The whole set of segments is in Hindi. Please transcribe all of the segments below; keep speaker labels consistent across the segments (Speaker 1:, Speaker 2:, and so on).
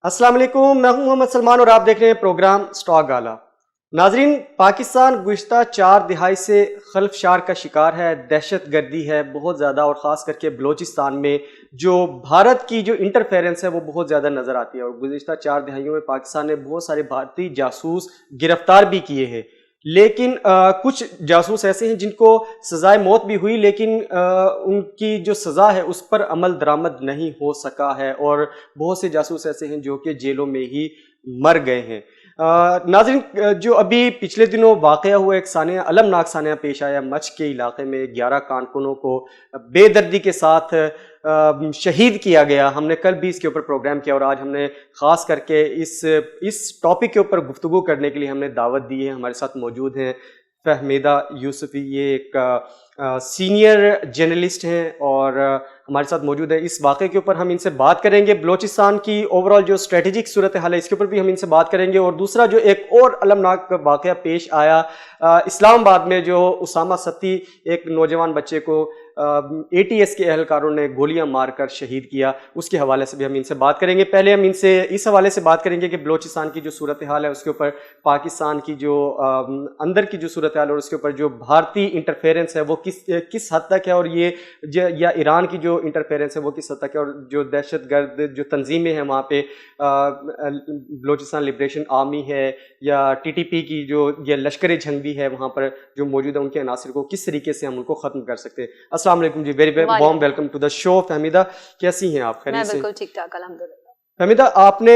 Speaker 1: अस्सलाम वालेकुम, मैं हूं मोहम्मद सलमान और आप देख रहे हैं प्रोग्राम स्टॉक गाला। नाजरीन, पाकिस्तान गुज़िश्ता 4 दिहाई से खल्फशार का शिकार है, दहशत गर्दी है बहुत ज़्यादा और ख़ास करके बलोचिस्तान में जो भारत की जो इंटरफेरेंस है वो बहुत ज़्यादा नज़र आती है। और गुज़िश्ता 4 दिहाइयों में पाकिस्तान ने बहुत सारे भारतीय जासूस गिरफ्तार भी किए हैं, लेकिन कुछ जासूस ऐसे हैं जिनको सज़ाए मौत भी हुई, लेकिन उनकी जो सज़ा है उस पर अमल दरामद नहीं हो सका है और बहुत से जासूस ऐसे हैं जो कि जेलों में ही मर गए हैं। नाज़रीन, जो अभी पिछले दिनों वाक़या हुआ, एक सानिया अलमनाक सानिया पेश आया मच के इलाके में 11 कारकुनों को बेदर्दी के साथ शहीद किया गया। हमने कल भी इसके ऊपर प्रोग्राम किया और आज हमने ख़ास करके इस टॉपिक के ऊपर गुफ्तगू करने के लिए हमने दावत दी है। हमारे साथ मौजूद हैं फहमीदा यूसुफ़ी, ये एक सीनियर जर्नलिस्ट हैं और हमारे साथ मौजूद है। इस वाक़े के ऊपर हम इनसे बात करेंगे, बलोचिस्तान की ओवरऑल जो स्ट्रेटेजिक सूरत हाल है इसके ऊपर भी हम इनसे बात करेंगे। और दूसरा जो एक और अलमनाक वाक़या पेश आया इस्लामाबाद में, जो उसामा सत्ती एक नौजवान बच्चे को ATS के अहलकारों ने गोलियां मारकर शहीद किया, उसके हवाले से भी हम इनसे बात करेंगे। पहले हम इनसे इस हवाले से बात करेंगे कि बलोचिस्तान की जो सूरत हाल है उसके ऊपर पाकिस्तान की जो अंदर की जो सूरत हाल है और उसके ऊपर जो भारतीय इंटरफेरेंस है वो किस हद तक है, और ये या ईरान की जो इंटरफेरेंस है वो किस हद तक है, और जो दहशतगर्द जो तंजीमें हैं वहाँ पे बलोचिस्तान लिबरेशन आर्मी है या TTP की जो ये लश्कर जंग भी है वहाँ पर जो मौजूद है, उनके अनासर को किस तरीके से हम उनको ख़त्म कर सकते हैं। अस्सलाम वालेकुम जी, very warm welcome to the show. Fahmida, कैसी हैं आप? खैरियत से?
Speaker 2: मैं बिल्कुल ठीक ठाक, अल्हम्दुलिल्लाह।
Speaker 1: फहमीदा, आपने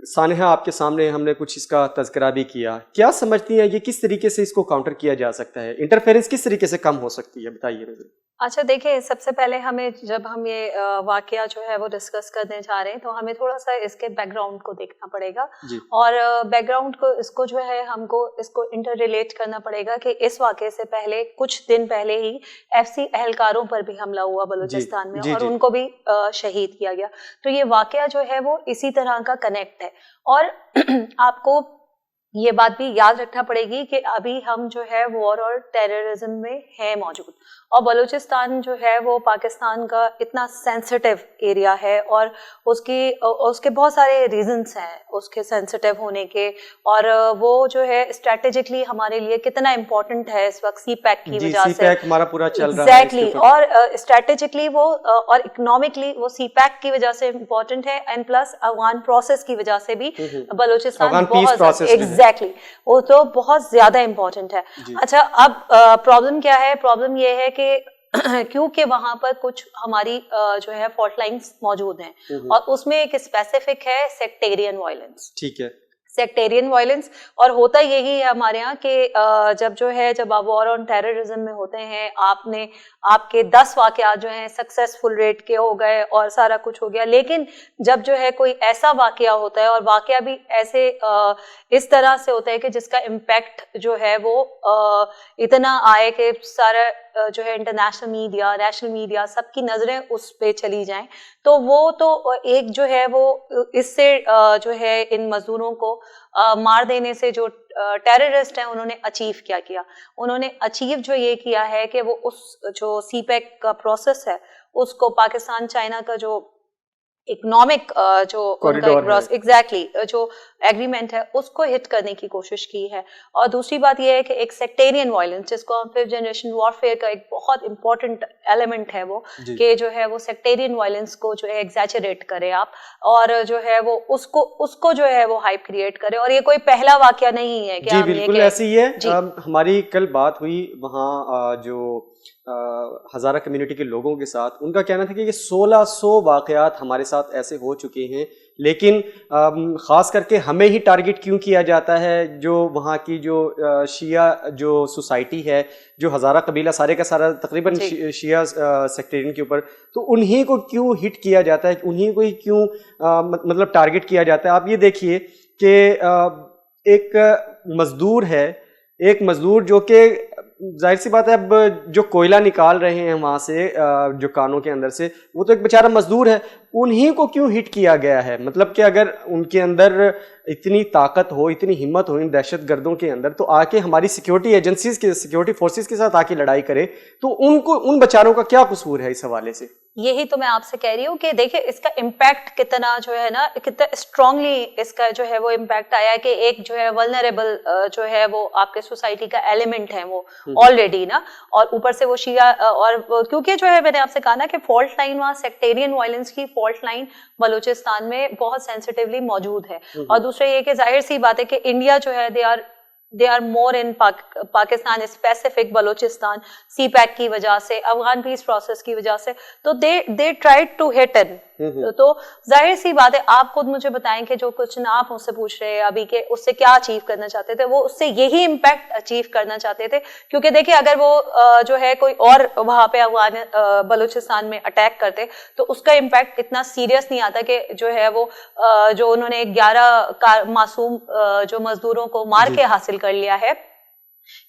Speaker 1: सानिहा आपके सामने हमने कुछ इसका तज़किरा भी किया, क्या समझती हैं ये किस तरीके से इसको काउंटर किया जा सकता है? इंटरफेरेंस किस तरीके से कम हो सकती है, बताइए मुझे।
Speaker 2: अच्छा देखिए, सबसे पहले हमें जब हम ये वाकया जो है वो डिस्कस करने जा रहे हैं तो हमें थोड़ा सा इसके बैकग्राउंड को देखना पड़ेगा और बैकग्राउंड को इसको जो है हमको इसको इंटर रिलेट करना पड़ेगा कि इस वाकये से पहले कुछ दिन पहले ही FC एहलकारों पर भी हमला हुआ बलूचिस्तान में और उनको भी शहीद किया गया। तो ये वाकया जो है वो इसी तरह का कनेक्ट है और आपको ये बात भी याद रखना पड़ेगी कि अभी हम जो है वॉर और टेररिज्म में है मौजूद, और बलूचिस्तान जो है वो पाकिस्तान का इतना सेंसिटिव एरिया है और उसके बहुत सारे रीजंस हैं उसके सेंसिटिव होने के, और वो जो है स्ट्रेटेजिकली हमारे लिए कितना इम्पोर्टेंट है इस वक्त CPEC की वजह से।
Speaker 1: CPEC हमारा पूरा चल रहा है
Speaker 2: एग्जैक्टली, और स्ट्रेटेजिकली वो और इकोनॉमिकली वो CPEC की वजह से इम्पोर्टेंट है, एंड प्लस अफगान प्रोसेस की वजह से भी बलूचिस्तान बहुत एग्जैक्टली वो तो बहुत ज्यादा इम्पोर्टेंट है। अच्छा, अब प्रॉब्लम क्या है? प्रॉब्लम ये है कि क्योंकि वहां पर कुछ हमारी जो है फॉल्ट लाइन्स मौजूद हैं और उसमें एक स्पेसिफिक है सेक्टेरियन वायलेंस। ठीक है, सेक्टेरियन वायलेंस। और होता यही है हमारे यहाँ कि जब आप वॉर ऑन टेररिज्म में होते हैं, आपके 10 वाकयात जो हैं सक्सेसफुल रेट के हो गए और सारा कुछ हो गया, लेकिन जब जो है कोई ऐसा वाकया होता है और वाकया भी ऐसे इस तरह से होता है कि जिसका इम्पैक्ट जो है वो इतना आए कि सारा जो है इंटरनेशनल मीडिया, नेशनल मीडिया, सबकी नजरें उस पे चली जाएं, तो वो तो एक जो है वो इससे जो है इन मजदूरों को मार देने से जो टेररिस्ट हैं उन्होंने अचीव क्या किया? उन्होंने अचीव जो ये किया है कि वो उस जो CPEC का प्रोसेस है उसको पाकिस्तान चाइना का जो इकोनॉमिक जो एग्जैक्टली जो एग्रीमेंट है उसको हिट करने की कोशिश की है। और दूसरी बात यह है कि एक सेक्टेरियन वायलेंस, जिसको हम 5th जनरेशन वॉरफेयर का एक बहुत इंपॉर्टेंट एलिमेंट है वो, कि जो है वो सेक्टेरियन वायलेंस को जो है एग्जैचरेट करे आप, और जो है वो उसको जो है वो हाइप क्रिएट करे। और ये कोई पहला वाकया नहीं है कि
Speaker 1: बिल्कुल ऐसी ही है। हमारी कल बात हुई वहाँ जो हज़ारा कम्युनिटी के लोगों के साथ, उनका कहना था कि ये 1600 वाक़यात हमारे साथ ऐसे हो चुके हैं, लेकिन ख़ास करके हमें ही टारगेट क्यों किया जाता है? जो वहाँ की जो शिया जो सोसाइटी है, जो हज़ारा कबीला सारे का सारा तकरीबन शिया सेक्टेरियन के ऊपर, तो उन्हीं को क्यों हिट किया जाता है, उन्हीं को ही क्यों मतलब टारगेट किया जाता है? आप ये देखिए कि एक मज़दूर है, एक मज़दूर जो कि जाहिर सी बात है, अब जो कोयला निकाल रहे हैं वहाँ से जो कानों के अंदर से, वो तो एक बेचारा मजदूर है, उन्हीं को क्यों हिट किया गया है? मतलब कि अगर उनके अंदर इतनी ताकत हो, इतनी हिम्मत हो इन दहशतगर्दों के अंदर, तो आके हमारी सिक्योरिटी एजेंसीज के, सिक्योरिटी फोर्सेस के साथ आके लड़ाई करे, तो उन बेचारों का क्या कसूर है इस हवाले से?
Speaker 2: यही तो मैं आपसे कह रही हूँ कि देखिए इसका इम्पैक्ट कितना जो है ना, कितना स्ट्रांगली इसका जो है वो इम्पैक्ट आया कि एक जो है वल्नरेबल जो है वो आपके सोसाइटी का एलिमेंट है वो ऑलरेडी ना, और ऊपर से वो शिया और क्योंकि जो है मैंने आपसे कहा ना कि फॉल्ट लाइन वहाँ सेक्टेरियन वायलेंस की फॉल्ट लाइन बलूचिस्तान में बहुत सेंसिटिवली मौजूद है। और दूसरा ये कि जाहिर सी बात है कि इंडिया जो है they are more in Pakistan specific, Balochistan CPEC की वजह से, अफगान पीस प्रोसेस की वजह से, तो they tried to hit in. तो जाहिर सी बात है, आप खुद मुझे बताएं कि जो क्वेश्चन आप मुझसे पूछ रहे हैं अभी के उससे क्या अचीव करना चाहते थे, वो उससे यही इम्पैक्ट अचीव करना चाहते थे। क्योंकि देखिए अगर वो जो है कोई और वहां पे अफगान बलूचिस्तान में अटैक करते तो उसका इम्पैक्ट इतना सीरियस नहीं आता कि जो है वो जो उन्होंने 11 मासूम जो मजदूरों को मार के हासिल कर लिया है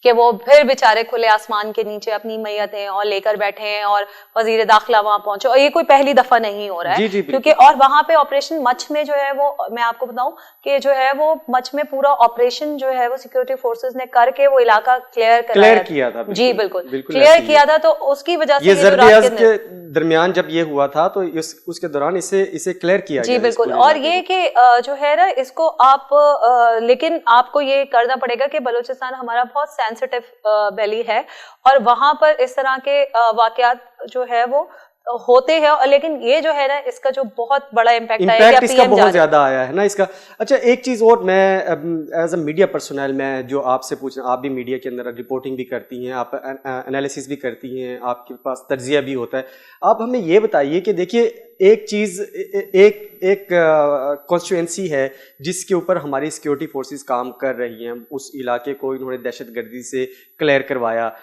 Speaker 2: कि वो फिर बेचारे खुले आसमान के नीचे अपनी मैयतें और लेकर बैठे हैं और वजीर दाखिला वहां पहुंचे। और ये कोई पहली दफा नहीं हो रहा है क्योंकि और वहां पे ऑपरेशन मच में जो है वो, मैं आपको बताऊं कि जो है वो मच में पूरा ऑपरेशन जो है वो सिक्योरिटी फोर्सेस ने करके वो इलाका क्लियर किया था। जी बिल्कुल क्लियर किया था। तो उसकी वजह से
Speaker 1: के दरमियान जब ये हुआ था तो उसके दौरान इसे क्लियर किया
Speaker 2: जी बिल्कुल। और ये कि जो है ना इसको आप लेकिन आपको ये करना पड़ेगा कि बलूचिस्तान हमारा बहुत सेंसिटिव वैली है और वहां पर इस तरह के वाकयात जो है वो होते हैं। और लेकिन ये जो है ना इसका जो बहुत बड़ा इम्पैक्ट आया है,
Speaker 1: इसका बहुत ज्यादा आया है ना इसका। अच्छा एक चीज और, मैं एज अ मीडिया पर्सनल मैं जो आपसे पूछना, आप भी मीडिया के अंदर रिपोर्टिंग भी करती हैं, आप एनालिसिस भी करती हैं, आपके पास तज्जिया भी होता है, आप हमें ये बताइए कि देखिए एक चीज एक कॉन्स्टिट्यूएंसी है जिसके ऊपर हमारी सिक्योरिटी फोर्सेस काम कर रही हैं, उस इलाके को इन्होंने दहशतगर्दी से क्लियर करवाया।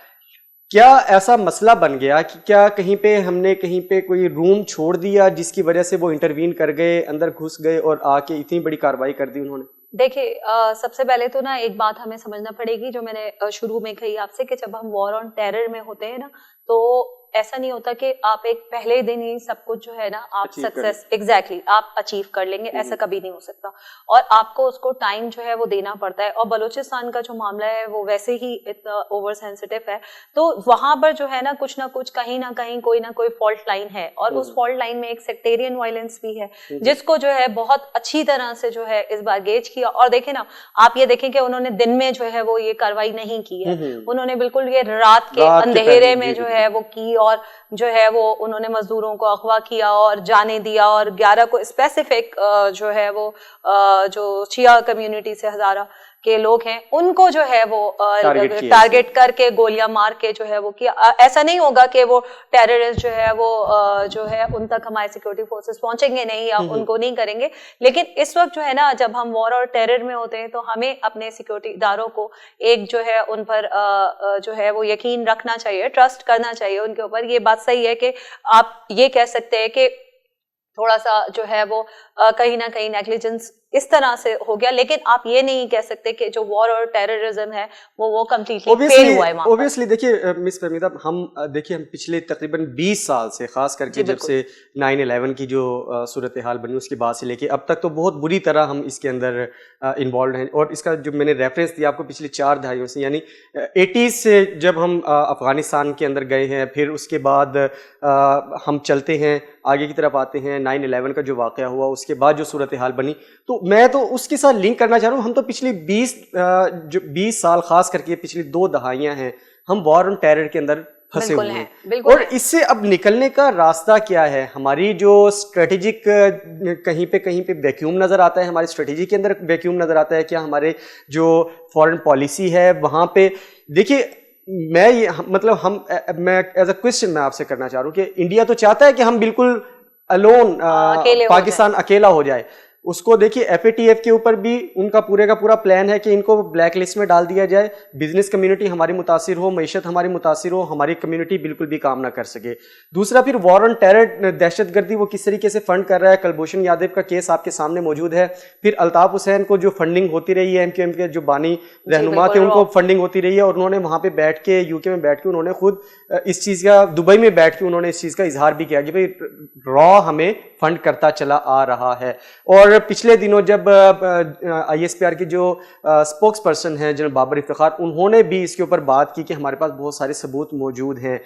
Speaker 1: क्या ऐसा मसला बन गया कि क्या कहीं पे हमने कहीं पे कोई रूम छोड़ दिया जिसकी वजह से वो इंटरवीन कर गए, अंदर घुस गए और आके इतनी बड़ी कार्रवाई कर दी उन्होंने?
Speaker 2: देखिए सबसे पहले तो ना एक बात हमें समझना पड़ेगी जो मैंने शुरू में कही आपसे कि जब हम वॉर ऑन टेरर में होते हैं ना तो ऐसा नहीं होता कि आप एक पहले दिन ही सब कुछ जो है ना आप सक्सेस एग्जैक्टली आप अचीव कर लेंगे, ऐसा कभी नहीं हो सकता। और आपको उसको टाइम जो है वो देना पड़ता है। और बलूचिस्तान का जो मामला है वो वैसे ही इतना ओवर सेंसिटिव है, तो वहां पर जो है ना कुछ ना कुछ कहीं ना कहीं कोई ना कोई फॉल्ट लाइन है और उस फॉल्ट लाइन में एक सेक्टेरियन वायलेंस भी है जिसको जो है बहुत अच्छी तरह से जो है इस बार गेज किया। और देखें ना, आप ये देखें कि उन्होंने दिन में जो है वो ये कार्रवाई नहीं की है, उन्होंने बिल्कुल ये रात के अंधेरे में जो है वो की और जो है वो उन्होंने मजदूरों को अगवा किया और जाने दिया। और 11 को स्पेसिफिक जो है वो जो शिया कम्युनिटी से हजारा के लोग हैं उनको जो है वो टारगेट करके गोलियां मार के जो है वो किया। ऐसा नहीं होगा कि वो टेररिस्ट जो है वो जो है उन तक हमारे सिक्योरिटी फोर्सेस पहुंचेंगे नहीं या उनको नहीं करेंगे। लेकिन इस वक्त जो है ना जब हम वॉर और टेरर में होते हैं तो हमें अपने सिक्योरिटी इदारों को एक जो है उन पर जो है वो यकीन रखना चाहिए, ट्रस्ट करना चाहिए उनके ऊपर। ये बात सही है कि आप ये कह सकते हैं कि थोड़ा सा जो है वो कहीं ना कहीं नेग्लिजेंस इस तरह से हो गया, लेकिन आप ये नहीं कह सकते कि जो वॉर और टेररिज्म है वो कंप्लीटली फेल हुआ है।
Speaker 1: ऑब्वियसली देखिए मिस फहमीदा, हम पिछले तकरीबन 20 साल से, खास करके जब से 9/11 की जो सूरत हाल बनी उसके बाद से लेके अब तक तो बहुत बुरी तरह हम इसके अंदर इन्वॉल्व हैं। और इसका जो मैंने रेफरेंस दिया आपको पिछले 4 दहाइयों से, यानी 80s से जब हम अफगानिस्तान के अंदर गए हैं, फिर उसके बाद हम चलते हैं आगे की तरफ आते हैं, 9/11 का जो वाक़या हुआ उसके बाद जो सूरत हाल बनी, तो मैं तो उसके साथ लिंक करना चाह रहा हूँ। हम तो पिछली 20 साल, खास करके पिछली 2 दहाइयाँ हैं, हम वॉर ऑन टेरर के अंदर फंसे हुए हैं। और इससे अब निकलने का रास्ता क्या है? हमारी जो स्ट्रेटेजिक कहीं पे वैक्यूम नजर आता है, हमारी स्ट्रेटेजी के अंदर वैक्यूम नजर आता है क्या? हमारे जो फॉरेन पॉलिसी है वहाँ पे देखिए, मैं ये मतलब मैं एज अ क्वेश्चन मैं आपसे करना चाह रहा हूँ कि इंडिया तो चाहता है कि हम बिल्कुल अलोन पाकिस्तान अकेला हो जाए। उसको देखिए FATF के ऊपर भी उनका पूरे का पूरा प्लान है कि इनको ब्लैक लिस्ट में डाल दिया जाए, बिजनेस कम्युनिटी हमारी मुतासिर हो, मईशत हमारी मुतासिर हो, हमारी कम्युनिटी बिल्कुल भी काम ना कर सके। दूसरा, फिर वॉर ऑन टेरर, दहशतगर्दी वो किस तरीके से फंड कर रहा है। कुलभूषण यादव का केस आपके सामने मौजूद है। फिर अल्ताफ हुसैन को जो फंडिंग होती रही है, MQM के जो बानी रहनुमा थे उनको फंडिंग होती रही है, और उन्होंने वहां पे बैठ के UK में बैठ के उन्होंने खुद इस चीज का, दुबई में बैठ के उन्होंने इस चीज का इजहार भी किया कि भाई रॉ हमें फंड करता चला आ रहा है। और पिछले दिनों जब ISPR के जो स्पोक्स पर्सन हैं जनरल बाबर इफ्तिखार, उन्होंने भी इसके ऊपर बात की कि हमारे पास बहुत सारे सबूत मौजूद हैं।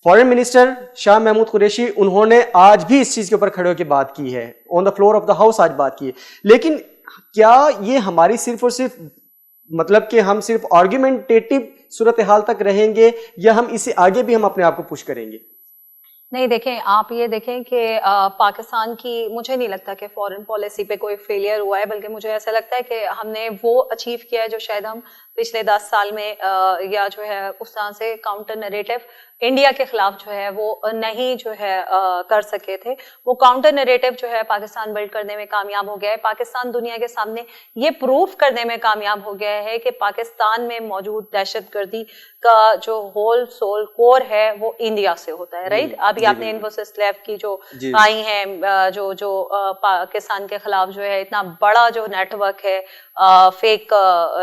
Speaker 1: फॉरेन मिनिस्टर शाह महमूद कुरैशी उन्होंने आज भी इस चीज के ऊपर खड़े होकर बात की है, on the floor of the house आज बात की है। लेकिन क्या ये हमारी सिर्फ और सिर्फ मतलब कि हम सिर्फ आर्ग्यूमेंटेटिव सूरत हाल तक रहेंगे या हम इसे आगे भी हम अपने आप को पुश करेंगे?
Speaker 2: नहीं, देखें, आप ये देखें कि पाकिस्तान की, मुझे नहीं लगता कि फॉरेन पॉलिसी पे कोई फेलियर हुआ है, बल्कि मुझे ऐसा लगता है कि हमने वो अचीव किया है जो शायद हम पिछले 10 साल में या जो है उस तरह से काउंटर नरेटिव इंडिया के खिलाफ जो है वो नहीं जो है कर सके थे। वो काउंटर नरेटिव जो है पाकिस्तान बिल्ड करने में कामयाब हो गया है। पाकिस्तान दुनिया के सामने ये प्रूफ करने में कामयाब हो गया है कि पाकिस्तान में मौजूद दहशतगर्दी का जो होल सोल कोर है वो इंडिया से होता है, राइट। अभी आपने इन्फोसिस लैब की जो आई है, जो पाकिस्तान के खिलाफ जो है इतना बड़ा जो नेटवर्क है फेक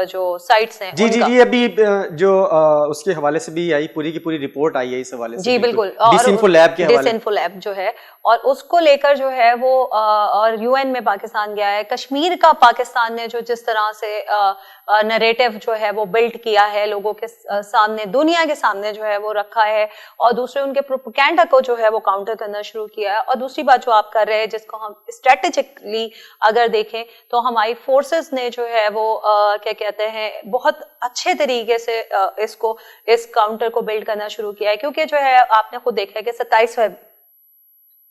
Speaker 2: जो साइट्स हैं,
Speaker 1: जी अभी जो उसके हवाले से भी आई, पूरी की पूरी रिपोर्ट आई है इस हवाले से।
Speaker 2: जी बिल्कुल,
Speaker 1: डिसइंफो लैब के हवाले,
Speaker 2: डिसइंफो लैब जो है, और उसको लेकर जो है वो और यूएन में पाकिस्तान गया है। कश्मीर का पाकिस्तान ने जो जिस तरह से नरेटिव जो है वो बिल्ड किया है, लोगों के सामने, दुनिया के सामने जो है वो रखा है, और दूसरे उनके प्रोपेगेंडा को जो है वो काउंटर करना शुरू किया है। और दूसरी बात जो आप कर रहे हैं, जिसको हम स्ट्रेटेजिकली अगर देखें तो हमारी फोर्सेस ने जो है वो क्या कहते हैं बहुत अच्छे तरीके से इस काउंटर को बिल्ड करना शुरू किया है। क्योंकि जो है आपने खुद देखा है कि 27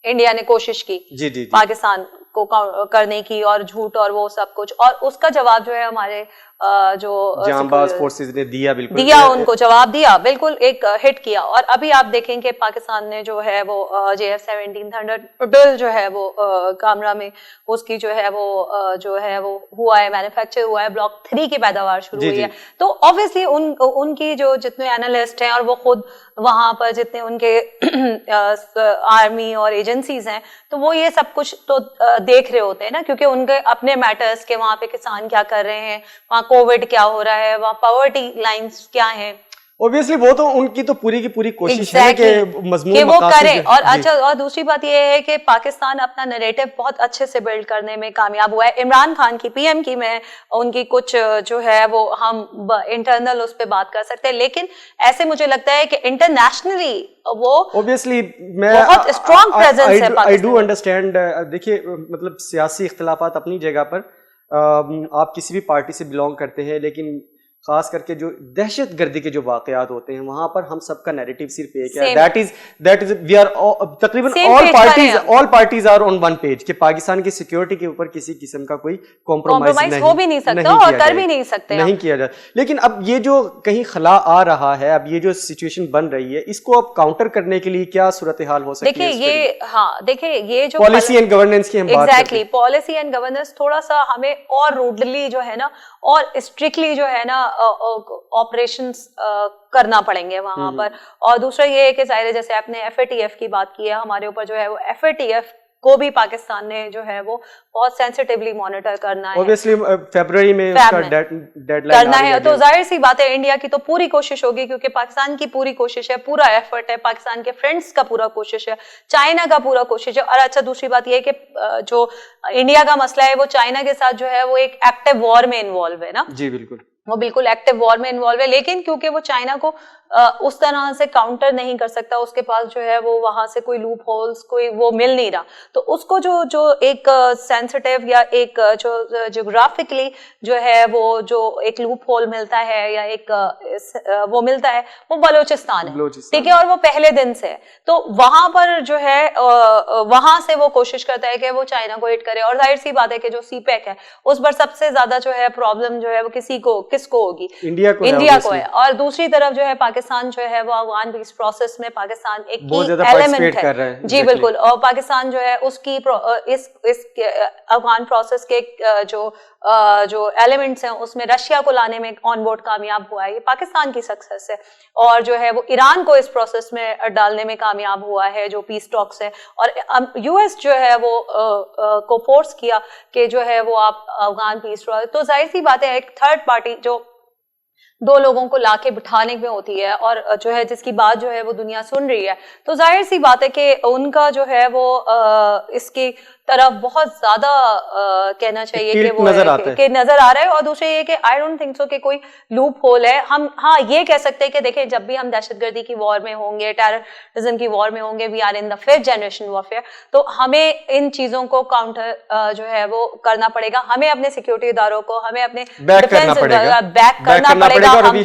Speaker 2: इंडिया ने कोशिश की जी। पाकिस्तान को करने की, और झूठ और वो सब कुछ, और उसका जवाब जो है हमारे जो
Speaker 1: जांबाज फोर्सेस ने दिया, बिल्कुल
Speaker 2: दिया, उनको जवाब दिया, बिल्कुल एक हिट किया। और अभी आप देखें कि पाकिस्तान ने जो है वो JF-17 थंडर जो है वो कामरा में उसकी जो है वो हुआ है, मैन्युफैक्चर हुआ है, ब्लॉक 3 की पैदावार शुरू हुई है। तो ऑब्वियसली उनकी जो जितने एनालिस्ट हैं और वो खुद वहां पर जितने उनके आर्मी और एजेंसीज हैं, तो वो ये सब कुछ तो देख रहे होते हैं ना, क्योंकि उनके अपने मैटर्स के वहां पे किसान क्या कर रहे हैं, वहां कोविड क्या हो रहा है, वहां पॉवर्टी लाइंस क्या हैं।
Speaker 1: ऑब्वियसली वो तो उनकी तो पूरी की पूरी कोशिश है कि मजमून
Speaker 2: वो करें। और अच्छा, और दूसरी बात ये है कि पाकिस्तान अपना नैरेटिव बहुत अच्छे से बिल्ड करने में कामयाब हुआ है। इमरान खान की PM की मैं उनकी कुछ जो है वो हम इंटरनल उस पर बात कर सकते हैं, लेकिन ऐसे मुझे लगता है कि इंटरनेशनली वो
Speaker 1: ऑब्वियसली मैं
Speaker 2: बहुत स्ट्रॉन्ग प्रेजेंस है पाकिस्तान।
Speaker 1: I do understand. देखिए, मतलब सियासी इख्तिलाफात अपनी जगह पर, आप किसी भी पार्टी से बिलोंग करते हैं, लेकिन खास करके जो दहशतगर्दी के जो वाकयात होते हैं वहां पर हम सबका नैरेटिव सिर्फ एक है, दैट इज वी आर तकरीबन all parties are on one page कि पाकिस्तान की सिक्योरिटी के ऊपर किसी किस्म का कोई कॉम्प्रोमाइज
Speaker 2: हो भी नहीं सकता और कर भी नहीं सकते,
Speaker 1: नहीं किया जाए। लेकिन अब ये जो कहीं खला आ रहा है, अब ये जो सिचुएशन बन रही है, इसको अब काउंटर करने के लिए क्या सूरत हाल हो सकती है?
Speaker 2: देखिए ये जो
Speaker 1: पॉलिसी एंड गवर्नेंस की हम बात
Speaker 2: करते हैं, पॉलिसी एंड गवर्नेंस थोड़ा सा हमें और रूडली जो है ना और स्ट्रिक्टली जो है ना ऑपरेशंस करना पड़ेंगे वहां पर। और दूसरा ये है कि जाहिर है, जैसे आपने FATF की बात की है, हमारे ऊपर जो है वो FATF को भी पाकिस्तान ने जो है वो बहुत सेंसिटिवली मॉनिटर करना है।
Speaker 1: ऑब्वियसली फरवरी में उसका डेडलाइन
Speaker 2: करना है, तो जाहिर सी बात है इंडिया की तो पूरी कोशिश होगी, क्योंकि पाकिस्तान की पूरी कोशिश है, पूरा एफर्ट है, पाकिस्तान के फ्रेंड्स का पूरा कोशिश है, चाइना का पूरा कोशिश है। और अच्छा, दूसरी बात यह है कि जो इंडिया का मसला है वो चाइना के साथ जो है वो एक एक्टिव वॉर में इन्वॉल्व है ना।
Speaker 1: जी बिल्कुल,
Speaker 2: वो बिल्कुल एक्टिव वॉर में इन्वॉल्व है, लेकिन क्योंकि वो चाइना को उस तरह से काउंटर नहीं कर सकता, उसके पास जो है वो वहां से कोई लूप होल्स कोई वो मिल नहीं रहा, तो उसको जो एक सेंसिटिव या एक जो जियोग्राफिकली जो है वो जो एक लूप होल मिलता है या एक वो मिलता है, वो बलूचिस्तान है, ठीक है। और वो पहले दिन से है, तो वहां पर जो है वहां से वो कोशिश करता है कि वो चाइना को हिट करे। और जाहिर सी बात है कि जो CPEC है उस पर सबसे ज्यादा जो है प्रॉब्लम जो है वो किसको होगी?
Speaker 1: इंडिया को है।
Speaker 2: और दूसरी तरफ जो है पाकिस्तान जो है वो अफगान पीस प्रोसेस में पाकिस्तान एक एलिमेंट है। जी बिल्कुल, और पाकिस्तान जो है उसकी इस अफगान प्रोसेस के जो एलिमेंट्स हैं उसमें रशिया को लाने में ऑन बोर्ड कामयाब हुआ है, ये पाकिस्तान की सक्सेस है। और जो है वो ईरान को इस प्रोसेस में डालने में कामयाब हुआ है, जो पीस टॉक्स है। और US जो है वो को फोर्स किया कि जो है वो आप अफगान पीस, तो जाहिर सी बात है एक थर्ड पार्टी जो दो लोगों को लाके बिठाने में होती है और जो है जिसकी बात जो है वो दुनिया सुन रही है, तो जाहिर सी बात है कि उनका जो है वो इसकी तरफ बहुत ज्यादा कहना चाहिए कि वो
Speaker 1: नजर
Speaker 2: आ रहा है। और दूसरे ये कि आई डोंट थिंक सो कि कोई लूप होल है। हम हाँ ये कह सकते हैं कि देखें, जब भी हम दहशतगर्दी की वॉर में होंगे, टेररिज्म की वॉर में होंगे, we are in the 5th generation warfare, तो हमें इन चीजों को काउंटर जो है वो करना पड़ेगा। हमें अपने सिक्योरिटी इदारों को, हमें अपने
Speaker 1: बैक करना पड़ेगा और we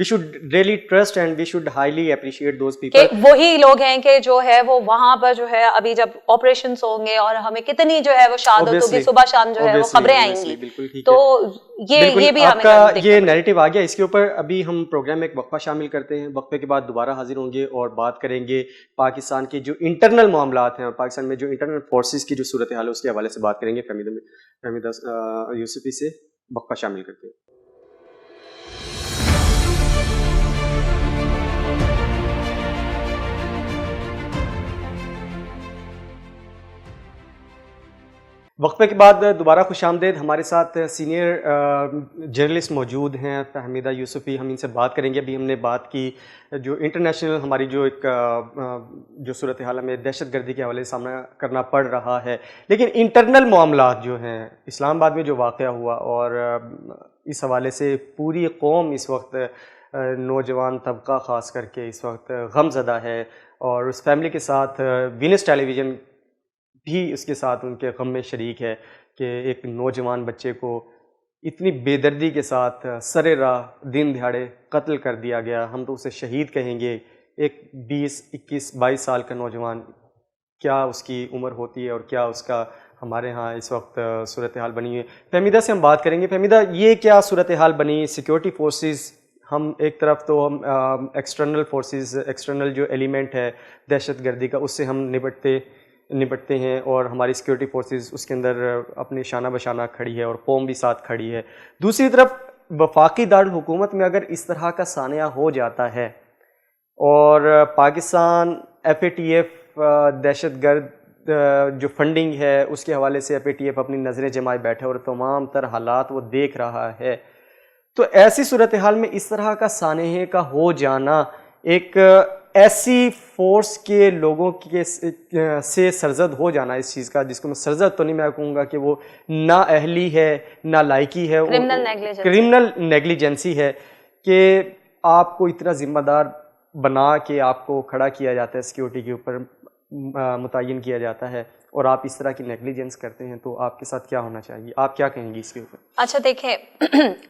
Speaker 1: should really trust and we should highly appreciate those people.
Speaker 2: वही लोग हैं कि जो है वो वहां पर जो है अभी जब ऑपरेशंस होंगे और हमें कितनी जो है वो शहादत होगी, सुबह शाम जो है वो खबरें आएंगी। तो ये भी
Speaker 1: आपका ये नैरेटिव आ गया। इसके ऊपर अभी हम प्रोग्राम में एक वक्फा शामिल करते हैं। वक्फे के बाद दोबारा हाजिर होंगे और बात करेंगे पाकिस्तान के जो इंटरनल मामलात हैं और पाकिस्तान में जो इंटरनल फोर्सेस की जो सूरत हाल है उसके हवाले से बात करेंगे। फहमीदा यूसुफी से वक्फा शामिल करते हैं। वक्फे के बाद दोबारा खुशामदेद। हमारे साथ सीनियर जर्नलिस्ट मौजूद हैं, फहमीदा यूसुफी। हम इनसे बात करेंगे। अभी हमने बात की जो इंटरनेशनल हमारी जो एक जो सूरत हाल में दहशतगर्दी के हवाले से सामना करना पड़ रहा है, लेकिन इंटरनल मामलात जो हैं, इस्लामाबाद में जो वाक़या हुआ और इस हवाले से पूरी कौम इस वक्त, नौजवान तबका ख़ास करके इस वक्त गमज़दा है और उस फैमिली के साथ वीनस टेलीविज़न भी उसके साथ उनके गम में शरीक है कि एक नौजवान बच्चे को इतनी बेदर्दी के साथ सरे राह दिन दिहाड़े कत्ल कर दिया गया। हम तो उसे शहीद कहेंगे। एक 20, 21, 22 साल का नौजवान, क्या उसकी उम्र होती है और क्या उसका हमारे यहाँ इस वक्त सूरत हाल बनी है। फहमीदा से हम बात करेंगे। फहमीदा, ये क्या सूरत हाल बनी? सिक्योरिटी फोर्सेस, हम एक तरफ तो हम एक्सटर्नल फोर्सेस, एक्सटर्नल जो एलिमेंट है दहशतगर्दी का, उससे हम निपटते हैं और हमारी सिक्योरिटी फोर्सेस उसके अंदर अपनी शाना बशाना खड़ी है और कौम भी साथ खड़ी है। दूसरी तरफ वफाकी दारुल हुकूमत में अगर इस तरह का सानिया हो जाता है और पाकिस्तान FATF दहशतगर्द जो फंडिंग है उसके हवाले से FATF अपनी नज़रें जमाए बैठे और तमाम तर हालात वो देख रहा है, तो ऐसी सूरत हाल में इस तरह का सानहे का हो जाना एक ऐसी फोर्स के लोगों के से सरजद हो जाना इस चीज़ का, जिसको मैं सरजद तो नहीं मैं कहूँगा कि वो ना अहली है ना लायकी है, क्रिमिनल नेग्लिजेंसी है कि आपको इतना ज़िम्मेदार बना के आपको खड़ा किया जाता है, सिक्योरिटी के ऊपर मुतय्यन किया जाता है और आप इस तरह की नेग्लिजेंस करते हैं, तो आपके साथ क्या होना चाहिए? आप क्या कहेंगी इसके ऊपर?
Speaker 2: अच्छा देखें,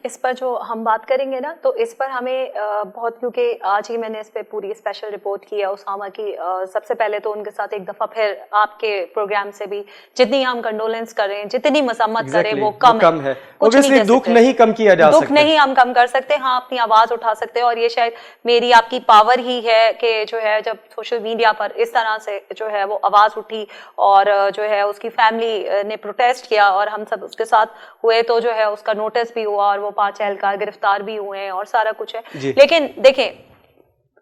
Speaker 2: इस पर जो हम बात करेंगे ना, तो इस पर हमें बहुत, क्योंकि आज ही मैंने इस पर पूरी स्पेशल रिपोर्ट की है उसामा की। सबसे पहले तो उनके साथ एक दफ़ा फिर आपके प्रोग्राम से भी जितनी हम कंडोलेंस करें, जितनी मसम्मत करें वो कम है।
Speaker 1: ऑब्वियसली दुख नहीं कम किया जा सकता,
Speaker 2: दुख नहीं हम कम कर सकते, हाँ अपनी आवाज़ उठा सकते हैं। और ये शायद मेरी आपकी पावर ही है कि जो है जब सोशल मीडिया पर इस तरह से जो है वो आवाज़ उठी और जो है उसकी फैमिली ने प्रोटेस्ट किया और हम सब उसके साथ हुए, तो जो है उसका नोटिस भी हुआ और वो 5 एहलकार गिरफ्तार भी हुए हैं और सारा कुछ है। लेकिन देखें,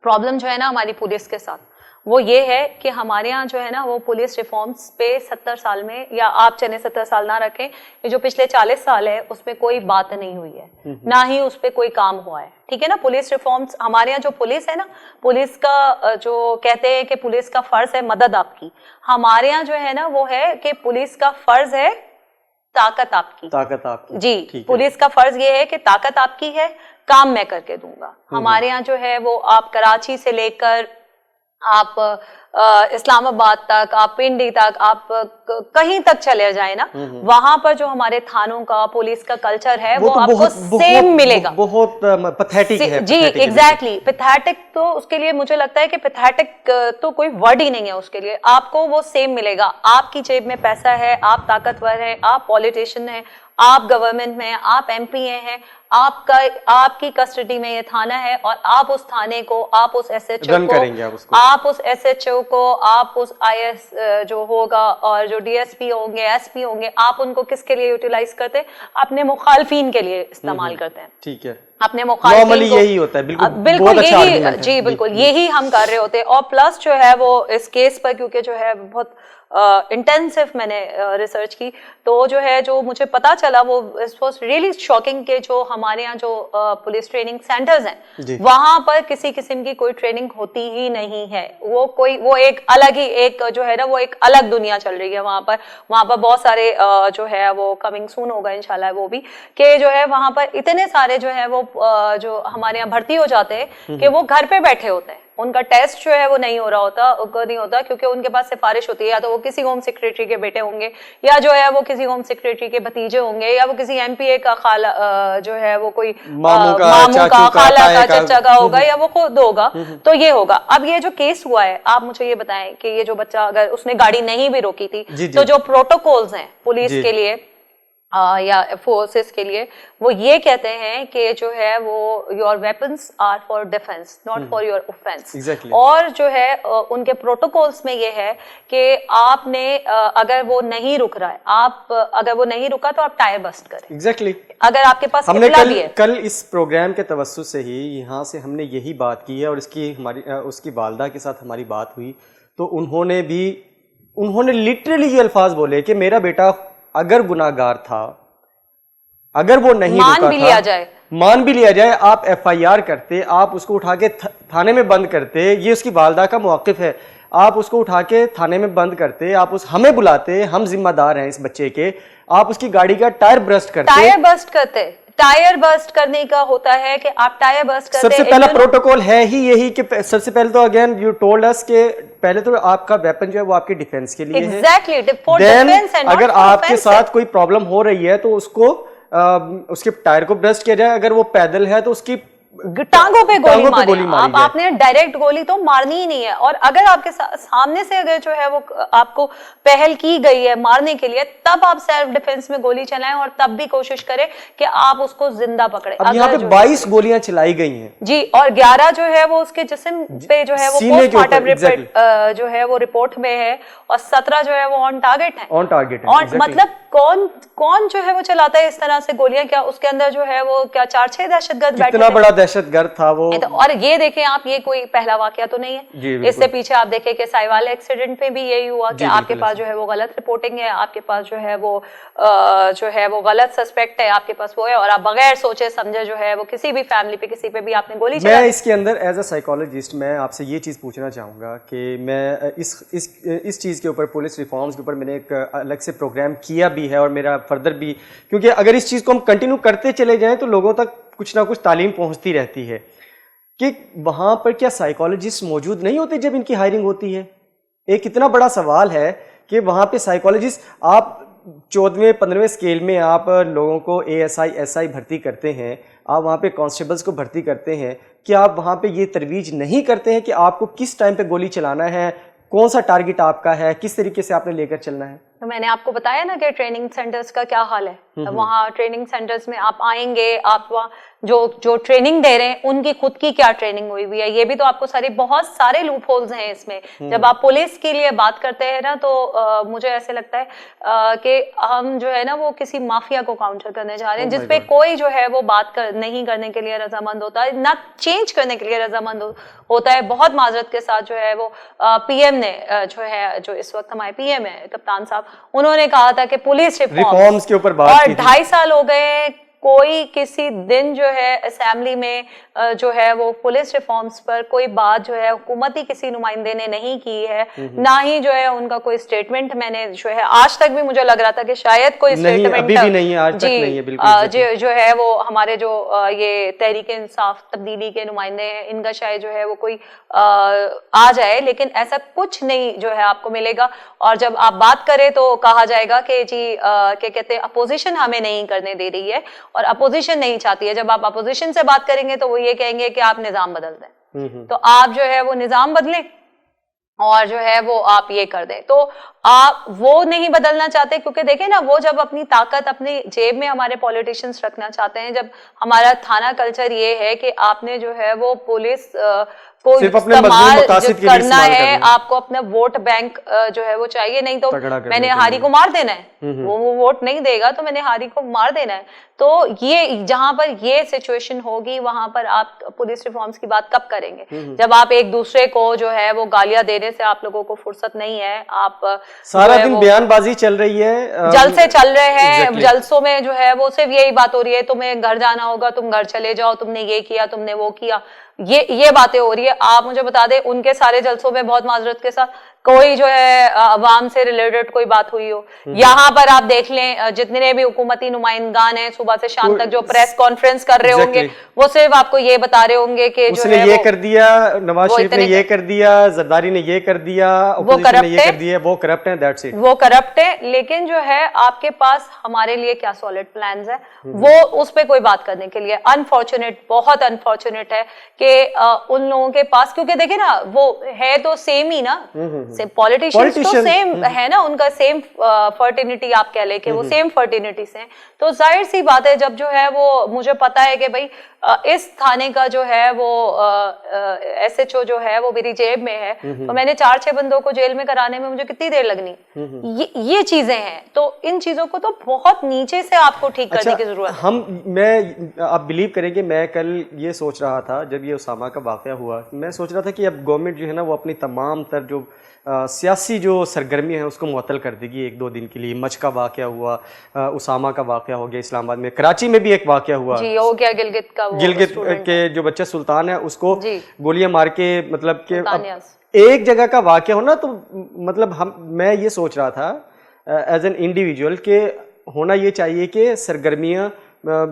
Speaker 2: प्रॉब्लम जो है ना हमारी पुलिस के साथ वो ये है कि हमारे यहाँ जो है ना वो पुलिस रिफॉर्म्स पे 70 साल में, या आप चले 70 साल ना रखें, ये जो पिछले 40 साल है उसमें कोई बात नहीं हुई है, ना ही उस पर कोई काम हुआ है। ठीक है ना, पुलिस रिफॉर्म्स, हमारे यहाँ जो पुलिस है ना, पुलिस का जो कहते हैं कि पुलिस का फर्ज है मदद आपकी, हमारे यहाँ जो है ना वो है कि पुलिस का फर्ज है ताकत आपकी जी। पुलिस का फर्ज ये है कि ताकत आपकी है, काम मैं करके दूंगा। हमारे यहाँ जो है वो आप कराची से लेकर आप इस्लामाबाद तक, आप पिंडी तक, आप कहीं तक चले जाए ना, वहां पर जो हमारे थानों का पुलिस का कल्चर है वो आपको सेम मिलेगा।
Speaker 1: बहुत पैथेटिक है
Speaker 2: जी, एग्जैक्टली पैथेटिक। तो उसके लिए मुझे लगता है कि पैथेटिक तो कोई वर्ड ही नहीं है उसके लिए, आपको वो सेम मिलेगा। आपकी जेब में पैसा है, आप ताकतवर हैं, आप पॉलिटिशियन हैं, आप गवर्नमेंट में हैं, आप MP हैं, आपकी कस्टडी में ये थाना है और आप उस थाने को, आप उस SHO को, आप उस SHO को, आप उस IS जो होगा और जो DSP होंगे, SP होंगे, आप उनको किसके लिए यूटिलाइज करते हैं? अपने मुखालफिन के लिए इस्तेमाल करते हैं।
Speaker 1: ठीक है,
Speaker 2: अपने मुखालफिन को
Speaker 1: यही होता है।
Speaker 2: बिल्कुल यही, जी बिल्कुल यही हम कर रहे होते हैं। और प्लस जो है वो इस केस पर, क्योंकि जो है बहुत इंटेंसिव मैंने रिसर्च की, तो जो है जो मुझे पता चला वो इट वाज रियली शॉकिंग के जो हमारे यहाँ जो पुलिस ट्रेनिंग सेंटर्स हैं वहां पर किसी किस्म की कोई ट्रेनिंग होती ही नहीं है। वो एक अलग ही एक जो है ना वो एक अलग दुनिया चल रही है वहां पर बहुत सारे जो है वो कमिंग सून होगा इंशाल्लाह वो भी कि जो है वहां पर इतने सारे जो है वो जो हमारे यहाँ भर्ती हो जाते हैं कि वो घर पे बैठे होते हैं, उनका टेस्ट जो है वो नहीं होता क्योंकि उनके पास सिफारिश होती है या तो वो किसी होम सेक्रेटरी के बेटे होंगे या जो है वो किसी होम सेक्रेटरी के भतीजे होंगे या वो किसी एमपीए का खाला जो है वो कोई मामू का खाला का चचा का होगा या वो खुद होगा। तो ये होगा। अब ये जो केस हुआ है आप मुझे ये बताएं कि ये जो बच्चा अगर उसने गाड़ी नहीं भी रोकी थी तो जो प्रोटोकॉल्स हैं पुलिस के लिए या फोर्सेस के लिए वो ये कहते हैं कि जो है वो your weapons are for defence not for your offence. और जो है उनके प्रोटोकॉल्स में ये है कि आपने अगर वो नहीं रुक रहा है अगर वो नहीं रुका तो आप टायर बस्ट करें। अगर आपके पास
Speaker 1: हमने कल इस प्रोग्राम के तवज्जुह से ही यहाँ से हमने यही बात की है और उसकी वालदा के साथ हमारी बात हुई तो उन्होंने लिटरली ये अल्फाज बोले कि मेरा बेटा अगर गुनाहगार था, अगर वो नहीं रुका था, मान भी लिया जाए, आप एफआईआर करते, आप उसको उठा के थाने में बंद करते, ये उसकी वालदा का मौक़िफ़ है, आप उसको उठा के थाने में बंद करते, आप हमें बुलाते, हम जिम्मेदार हैं इस बच्चे के, आप उसकी गाड़ी का टायर बस्ट करने का होता है कि आप टायर बस्ट करते। सबसे पहला प्रोटोकॉल है ही यही कि सबसे पहले तो अगेन यू टोल्ड अस के पहले तो आपका वेपन जो है वो आपके डिफेंस के लिए है। देन अगर आपके साथ कोई प्रॉब्लम हो रही है तो उसके टायर को ब्रस्ट किया जाए, अगर वो पैदल है तो उसकी
Speaker 2: टांगों पे गोली मारी आपने डायरेक्ट गोली तो मारनी ही नहीं है। और अगर आपके सामने से अगर जो है वो आपको पहल की गई है मारने के लिए तब आप सेल्फ डिफेंस में गोली चलाएं और तब भी कोशिश करें कि आप उसको जिंदा पकड़े।
Speaker 1: अब यहाँ पे 22 गोलियां चलाई गई हैं जी और
Speaker 2: 11 जो है वो उसके जिस्म पे जो है वो पोस्टमार्टम रिपोर्ट जो है वो रिपोर्ट में है और 17 जो है वो ऑन टारगेट है। मतलब कौन जो है वो चलाता है इस तरह से गोलियां? क्या उसके अंदर जो है वो क्या 4-6 दहशतगर्द बैठे?
Speaker 1: इतना बड़ा दहशतगर्द था वो।
Speaker 2: और ये देखें आप, ये कोई पहला वाकया तो नहीं है। इससे पीछे आप देखें कि साहिवाल एक्सीडेंट में भी यही हुआ कि आपके पास जो है वो गलत रिपोर्टिंग है, आपके पास जो है वो गलत सस्पेक्ट है, आपके पास वो है और आप बगैर सोचे समझे जो है वो किसी भी फैमिली पे किसी पे भी आपने गोली चला।
Speaker 1: मैं इसके अंदर एज अ साइकोलॉजिस्ट मैं आपसे ये चीज पूछना चाहूंगा कि मैं इस चीज के ऊपर पुलिस रिफॉर्म्स के ऊपर मैंने एक अलग से प्रोग्राम किया भी है और मेरा फर्दर भी, क्योंकि अगर इस चीज को हम कंटिन्यू करते चले जाएं तो लोगों तक कुछ ना कुछ तालीम पहुंचती रहती है कि वहां पर क्या साइकोलॉजिस्ट मौजूद नहीं होते जब इनकी हायरिंग होती है। एक इतना बड़ा सवाल है कि वहां पे साइकोलॉजिस्ट, आप 14वें-15वें स्केल में आप लोगों को ASI SI भर्ती करते हैं, आप वहाँ पे कांस्टेबल्स को भर्ती करते हैं, क्या आप वहाँ पे ये तरवीज नहीं करते हैं कि आपको किस टाइम पे गोली चलाना है, कौन सा टारगेट आपका है, किस तरीके से आपने लेकर चलना है?
Speaker 2: तो मैंने आपको बताया ना कि ट्रेनिंग सेंटर्स का क्या हाल है। वहाँ ट्रेनिंग सेंटर्स में आप आएंगे, आप वहाँ जो ट्रेनिंग दे रहे हैं उनकी खुद की क्या ट्रेनिंग हुई हुई है, ये भी तो आपको बहुत सारे लूप होल्स हैं इसमें। जब आप पुलिस के लिए बात करते हैं ना तो मुझे ऐसे लगता है कि हम जो है ना वो किसी माफिया को काउंटर करने जा रहे हैं जिसपे कोई जो है वो बात नहीं करने के लिए रजामंद होता है, ना चेंज करने के लिए रजामंद होता है। बहुत माजरत के साथ जो है वो PM ने जो इस वक्त हमारे PM है कप्तान साहब, उन्होंने कहा था कि पुलिस
Speaker 1: रिफॉर्म्स के ऊपर बात
Speaker 2: और 2.5 साल हो गए कोई किसी दिन जो है असेंबली में जो है वो पुलिस रिफॉर्म्स पर कोई बात जो है हुकूमती किसी नुमाइंदे ने नहीं की है, ना ही जो है उनका कोई स्टेटमेंट मैंने जो है आज तक भी मुझे लग रहा था कि शायद कोई स्टेटमेंट
Speaker 1: अभी भी नहीं है, आज तक नहीं है बिल्कुल।
Speaker 2: जो है वो हमारे जो ये तहरीक इंसाफ तब्दीली के नुमाइंदे हैं इनका शायद जो है वो कोई आ जाए, लेकिन ऐसा कुछ नहीं जो है आपको मिलेगा। और जब आप बात करें तो कहा जाएगा कि जी क्या कहते हैं अपोजिशन हमें नहीं करने दे रही है और अपोजिशन नहीं चाहती है। जब आप अपोजिशन से बात करेंगे तो वो ये कहेंगे कि आप निजाम बदल दें, तो आप जो है वो निजाम बदलें और जो है वो आप ये कर दें। तो आप वो नहीं बदलना चाहते क्योंकि देखें ना, वो जब अपनी ताकत अपनी जेब में हमारे पॉलिटिशियंस रखना चाहते हैं, जब हमारा थाना कल्चर ये है कि आपने जो है वो पुलिस को
Speaker 1: सिर्फ अपने
Speaker 2: इस्तेमाल
Speaker 1: मकासद के लिए
Speaker 2: करना
Speaker 1: इस्तेमाल
Speaker 2: है,
Speaker 1: करना है।
Speaker 2: आपको अपना वोट बैंक जो है वो चाहिए, नहीं तो
Speaker 1: तगड़ा करने
Speaker 2: मैंने
Speaker 1: के
Speaker 2: हारी
Speaker 1: लिए।
Speaker 2: को मार देना है, वो वोट नहीं देगा तो मैंने हारी को मार देना है। तो ये जहां पर ये सिचुएशन होगी वहां पर आप पुलिस रिफॉर्म्स की बात कब करेंगे, जब आप एक दूसरे को जो है वो गालियां देने से आप लोगों को फुर्सत नहीं है, आप
Speaker 1: सारा दिन बयानबाजी चल रही है,
Speaker 2: जलसे चल रहे हैं,
Speaker 1: Exactly.
Speaker 2: जलसों में जो है वो सिर्फ यही बात हो रही है, तुम्हें घर जाना होगा, तुम घर चले जाओ, तुमने ये किया, तुमने वो किया, ये बातें हो रही है। आप मुझे बता दें उनके सारे जलसों में बहुत माजरत के साथ कोई जो है अवाम से रिलेटेड कोई बात हुई हो। यहाँ पर आप देख लें जितने भी हुकूमती नुमाइंदगान हैं सुबह से शाम तक जो प्रेस कॉन्फ्रेंस कर रहे होंगे, वो सिर्फ आपको ये बता रहे होंगे कि जो है
Speaker 1: ये कर दिया, नवाज शरीफ ने ये कर दिया, जरदारी ने ये कर दिया,
Speaker 2: वो करप्ट
Speaker 1: ये कर दिया, वो करप्ट है, दैट्स इट।
Speaker 2: वो करप्ट है। लेकिन जो है आपके पास हमारे लिए क्या सॉलिड प्लान्स है, वो उस पे कोई बात करने के लिए अनफॉर्चुनेट, बहुत अनफॉर्चुनेट है कि उन लोगों के पास, क्योंकि देखिए ना वो है तो सेम ही ना, पॉलिटिशियंस तो सेम है ना, उनका सेम फर्टिनिटी आप कह ले कि वो सेम फर्टिनिटी से हैं। तो जाहिर सी बात है जब जो है वो मुझे पता है कि भाई इस थाने का जो है वो SHO जो है वो मेरी जेब में है, तो मैंने 4-6 बंदों को जेल में कराने में मुझे कितनी देर लगनी, ये चीजें हैं। तो इन चीजों को तो बहुत नीचे से आपको ठीक करने की जरूरत है।
Speaker 1: आप बिलीव करेंगे, मैं कल ये सोच रहा था जब ये उसामा का वाकया हुआ, मैं सोच रहा था कि अब गवर्नमेंट जो है ना वो अपनी तमाम तर जो सियासी जो सरगर्मी है उसको मुअत्तल कर देगी 1-2 दिन के लिए। मच का वाकया हुआ, उसामा का वाकया हो गया इस्लामाबाद में, कराची में भी एक वाकया हुआ
Speaker 2: जी, हो गया गिलगित का,
Speaker 1: गिलगित के जो बच्चा सुल्तान है उसको गोलियां मार के, मतलब कि एक जगह का वाकया हो ना, तो मतलब मैं ये सोच रहा था एज एन इंडिविजुअल के होना ये चाहिए कि सरगर्मियाँ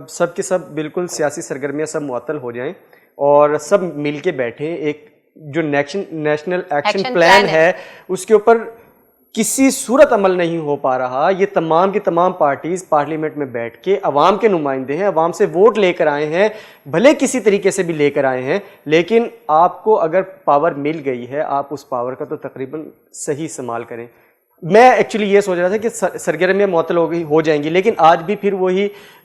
Speaker 1: सब के सब बिल्कुल सियासी सरगर्मियाँ सब मुअत्तल हो जाएं और सब मिल के बैठे, एक जो नेशनल एक्शन प्लान है उसके ऊपर किसी सूरत अमल नहीं हो पा रहा। ये तमाम की तमाम पार्टीज पार्लियामेंट में बैठ के अवाम के नुमाइंदे हैं, अवाम से वोट लेकर आए हैं, भले किसी तरीके से भी लेकर आए हैं, लेकिन आपको अगर पावर मिल गई है आप उस पावर का तो तकरीबन सही इस्तेमाल करें। मैं एक्चुअली ये सोच रहा था कि सरगर्मियाँ मुअत्तल हो जाएंगी, लेकिन आज भी फिर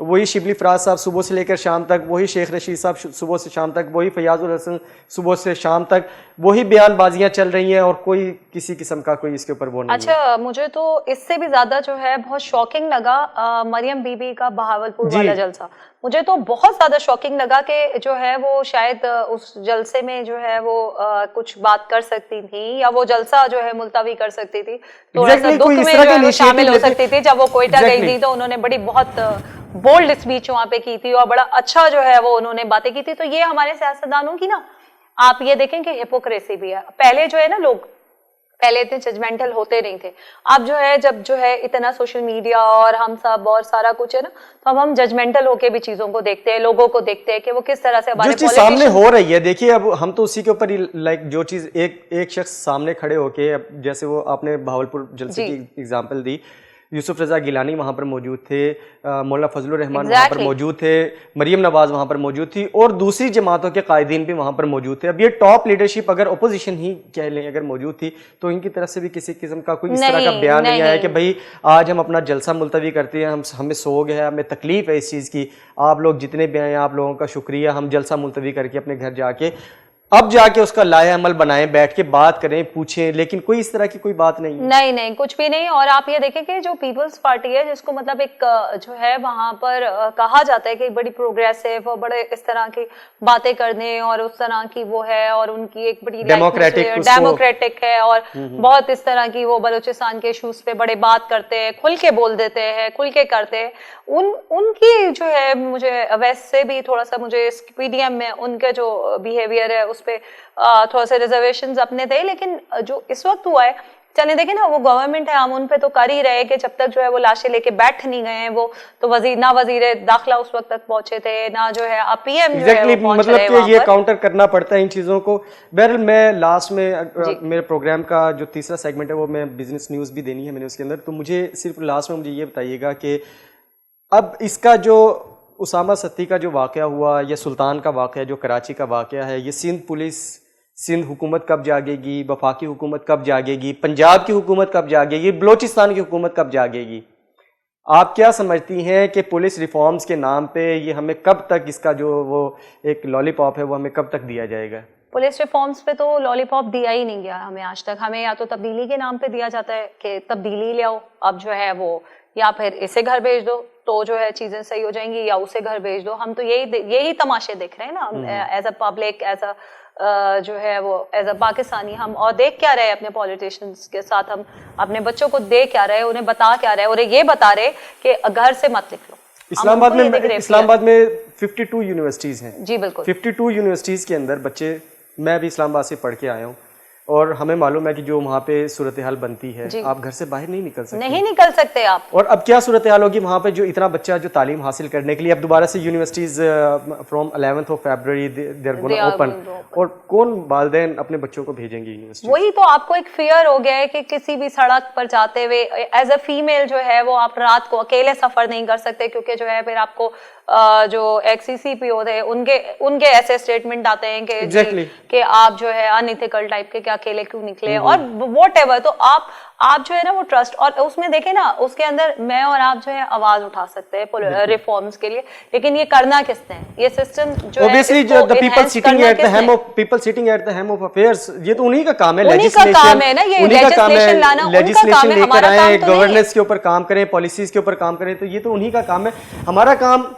Speaker 1: वही शिबली फराज साहब सुबह से लेकर शाम तक, वही शेख रशीद साहब सुबह से शाम तक, वही फयाजुल हसन सुबह से शाम तक, वही बयानबाजियां चल रही हैं और कोई किसी किस्म का कोई इसके ऊपर वो नहीं।
Speaker 2: अच्छा, मुझे तो इससे भी ज्यादा जो है बहुत शॉकिंग लगा मरियम बीबी का बहावलपुर वाला जलसा। मुझे तो बहुत ज्यादा शॉकिंग लगा कि जो है वो शायद उस जलसे में जो है वो कुछ बात कर सकती थी, या वो जलसा जो है मुलतवी कर सकती थी, थोड़ा सा दुख में जो है वो शामिल हो सकती थी। जब वो कोयटा गई थी तो उन्होंने बड़ी बहुत बोल्ड स्पीच वहां पे की थी और बड़ा अच्छा जो है वो उन्होंने बातें की थी। तो ये हमारे सियासतदानों की ना, आप ये देखें कि हिपोक्रेसी भी है। पहले जो है ना लोग पहले इतने जजमेंटल होते नहीं थे, अब जो है जब जो है इतना सोशल मीडिया और हम सब और सारा कुछ है ना, तो अब हम जजमेंटल होके भी चीजों को देखते हैं, लोगों को देखते हैं कि वो किस तरह से हमारे
Speaker 1: जो चीज सामने हो रही है। देखिए अब हम तो उसी के ऊपर ही लाइक जो चीज एक शख्स सामने खड़े होके, जैसे वो आपने भावलपुर जलसे की एग्जांपल दी, यूसुफ रजा गिलानी वहाँ पर मौजूद थे, मौलाना फजलुर रहमान वहाँ पर मौजूद थे, मरियम नवाज वहाँ पर मौजूद थी और दूसरी जमातों के कायदीन भी वहाँ पर मौजूद थे। अब ये टॉप लीडरशिप अगर ओपोजिशन ही कह लें अगर मौजूद थी तो इनकी तरफ से भी किसी किस्म का कोई इस तरह का बयान नहीं आया कि भाई आज हम अपना जलसा मुलतवी करते हैं, हमें सोग है, हमें तकलीफ है इस चीज़ की, आप लोग जितने भी आए आप लोगों का शुक्रिया, हम जलसा मुलतवी करके अपने घर जाके अब जाके उसका लाया अमल बनाएं, बैठ के बात करें, पूछें, लेकिन कोई इस तरह की कोई बात नहीं
Speaker 2: कुछ भी नहीं। और आप ये देखें कि जो पीपल्स पार्टी है जिसको मतलब एक जो है वहां पर कहा जाता है कि बड़ी प्रोग्रेसिव और बड़े इस तरह की बातें करने और उस तरह की वो है और उनकी एक बड़ी डेमोक्रेटिक है और बहुत इस तरह की वो बलूचिस्तान के इशूज पे बड़े बात करते हैं, खुल के बोल देते हैं, खुल के करते हैं। उनकी जो है मुझे वैसे भी थोड़ा सा मुझे इस PDM में उनके जो बिहेवियर है उस पे थोड़ा सा रिजर्वेशंस अपने थे। लेकिन जो इस वक्त हुआ है, चले देखे ना, वो गवर्नमेंट है, हम उन पे तो कर ही रहे कि जब तक जो है वो लाशें लेके बैठ नहीं गए हैं, वो तो वजीर दाखिला उस वक्त तक पहुंचे थे ना, जो है PM जो है वो पहुंच
Speaker 1: मतलब कि ये काउंटर करना पड़ता है इन चीजों को। बहरहाल मैं लास्ट में मेरे प्रोग्राम का जो तीसरा सेगमेंट है वो मैं बिजनेस न्यूज भी देनी है मैंने उसके अंदर, तो मुझे सिर्फ लास्ट में मुझे ये बताइएगा कि अब इसका जो उसामा सत्ती का जो वाक़या हुआ, या सुल्तान का वाक़या जो कराची का वाक़या है, ये सिंध पुलिस, सिंध हुकूमत कब जागेगी, वफाकी हुकूमत कब जागेगी, पंजाब की हुकूमत कब जागेगी, बलोचिस्तान की हुकूमत कब जागेगी? आप क्या समझती हैं कि पुलिस रिफॉर्म्स के नाम पे ये हमें कब तक, इसका जो वो एक लॉलीपॉप है वो हमें कब तक दिया जाएगा?
Speaker 2: पुलिस रिफॉर्म्स पे तो लॉलीपॉप दिया ही नहीं गया हमें आज तक। हमें या तो तब्दीली के नाम पे दिया जाता है कि तब्दीली ले आओ, अब जो है वो, या फिर इसे घर भेज दो तो जो है चीजें सही हो जाएंगी, या उसे घर भेज दो। हम तो यही तमाशे देख रहे हैं ना as a public, as a जो है वो एज अ पाकिस्तानी हम। और देख क्या रहे अपने पॉलिटिशियंस के साथ, हम अपने बच्चों को देख क्या रहे, उन्हें बता क्या रहे, और ये बता रहे कि घर से मत निकलो।
Speaker 1: इस्लामाबाद में 52 यूनिवर्सिटीज़ हैं
Speaker 2: जी बिल्कुल।
Speaker 1: 52 यूनिवर्सिटीज़ के अंदर बच्चे, मैं भी इस्लामाबाद से पढ़ के आया हूँ, और हमें मालूम है कि जो वहाँ पे सूरत हाल बनती है, आप घर से बाहर नहीं निकल सकते,
Speaker 2: नहीं निकल सकते आप।
Speaker 1: और अब क्या सूरत हाल होगी वहाँ पे, जो इतना बच्चा जो तालीम हासिल करने के लिए अब दोबारा से universities from 11th of February they are gonna open, और कौन वालिदैन अपने बच्चों को भेजेंगे यूनिवर्सिटी?
Speaker 2: वही तो आपको एक फियर हो गया है कि किसी भी सड़क पर जाते हुए एज अ फीमेल जो है वो आप रात को अकेले सफर नहीं कर सकते, क्योंकि जो है फिर आपको जो एक्स-CCPO थे उनके ऐसे स्टेटमेंट आते हैं कि कि आप जो है अनइथिकल टाइप के, क्या अकेले क्यों निकले, और व्हाटएवर। तो आप जो है ना वो ट्रस्ट, और उसमें देखें ना, उसके अंदर मैं और आप जो है आवाज उठा सकते हैं रिफॉर्म्स के लिए, लेकिन ये करना किसने है? ये सिस्टम जो
Speaker 1: obviously
Speaker 2: है
Speaker 1: the people sitting at the helm of affairs, ये तो उन्हीं का काम है,
Speaker 2: उन्हीं का काम है ना ये लेजिस्लेशन लाना, उनका काम है, हमारा काम तो
Speaker 1: गवर्नेंस के ऊपर काम करें, पॉलिसीज के ऊपर काम करें, तो ये तो उन्हीं का काम है। हमारा काम